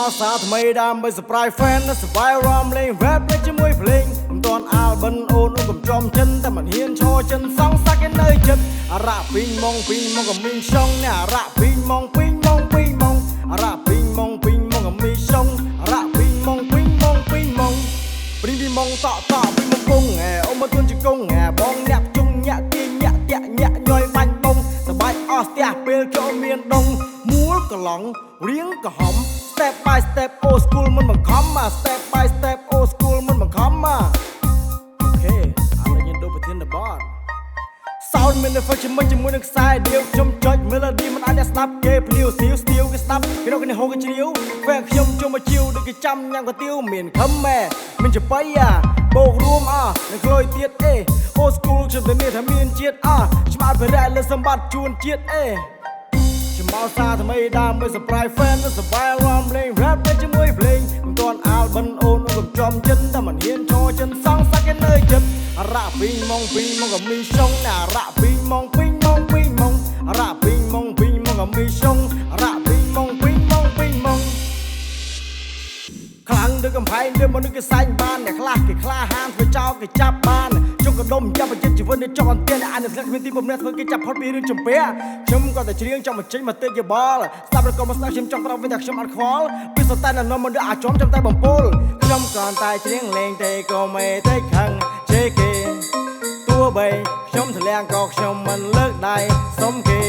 មកសាថ្មីដើម្បី surprise fan នៅសបាយរំលេង rap លេងជាមួយភ្លេងមិនទាន់ album អូនកំចំចិនតែមិនហ៊ានឈរចិនសងសាក់គេនៅចិត្តអារ៉ាពីងម៉ងក៏មានខ្យងនេះអារ៉ាពីងម៉ងអារ៉ាពីងម៉ងក៏មានខ្យងអារ៉ាពីងម៉ងព្រីងពីម៉ងតក់ពីម៉ងគង់អូមកទួនជង្គង់បងញាក់ជុងញាក់ទាញញាក់តាក់ញាក់ញយបាញ់បងសបាយអស់ផ្ទះពេលចូលមានដងមួលកឡង់រៀងក្រហម step by step old school មិនបង្ខំ step by step old school មិនបង្ខំអូខេឥឡូវយើងដូរប្រធានបទ sound មាន effect ជាមួយនឹងខ្សែដៀវខ្ញុំចុច melody មិនអាចអ្នកស្ដាប់គេភ្លាវស្ទៀវគេស្ដាប់គេរកគ្នាហូរគេជ្រាវពេលខ្ញុំជុំមកជីវដូចគេចាំញ៉ាំកាទៀវមានខឹមមានចបៃបោករួមនឹងក្លុយទៀតold school ខ្ញុំតែមានថាមានជាតិឆ្មាតបរិយលើសម្បត្តិជួនជាតិចំបោសាថ្មីដើម្បី surprise fan នៅសបាយរំលេង rap ជាមួយភ្លេងមិនទាន់ album អូនកំចំចិនតែមិនហ៊ានឈរចិនសងសាក់គេនៅចិត្តអារ៉ាពីងម៉ងក៏មានខ្យងអារ៉ាពីងម៉ងអារ៉ាពីងម៉ងក៏មានខ្យងអារ៉ាពីងម៉ងខ្លាំងដូចកំផែងដូចមនុស្សគេសាញ់បានអ្នកខ្លះគេក្លាហានធ្វើចោលគេចាប់បានជុកកដុំចាប់បញ្ចិតជីវិតនេះចង់អន្ទានអានស្ងាត់គ្មានទីបំណែធ្វើគេចាប់ផុតពីរឿងចំពាខ្ញុំក៏តែច្រៀងចង់បញ្ចេញមកទេយបល់ស្ដាប់ឬក៏មកស្ដាប់ខ្ញុំចង់ប្រាប់វិញថាខ្ញុំអត់ខ្វល់ពីសតែនំមិនអាចចំតែបំពូលខ្ញុំក៏តែច្រៀងលេងទេក៏មិនទេខឹងជេគេទោះបីខ្ញុំធ្លាក់ក៏ខ្ញុំមិនលើកដៃសុំគេ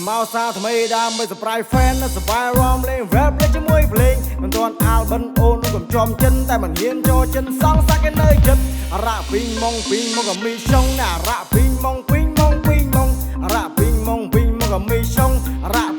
មកសាថ្មីដើម្បី surprise fan នៅសបាយរំលេង rap លេងជាមួយភ្លេងមិនទាន់ album អូនកំចំចិនតែមិនហ៊ានចូលចិនសងសាក់គេនៅចិត្តអារ៉ាពីងម៉ងក៏មានខ្យងអារ៉ាពីងម៉ងអារ៉ាពីងម៉ងក៏មានខ្យងអារ៉ា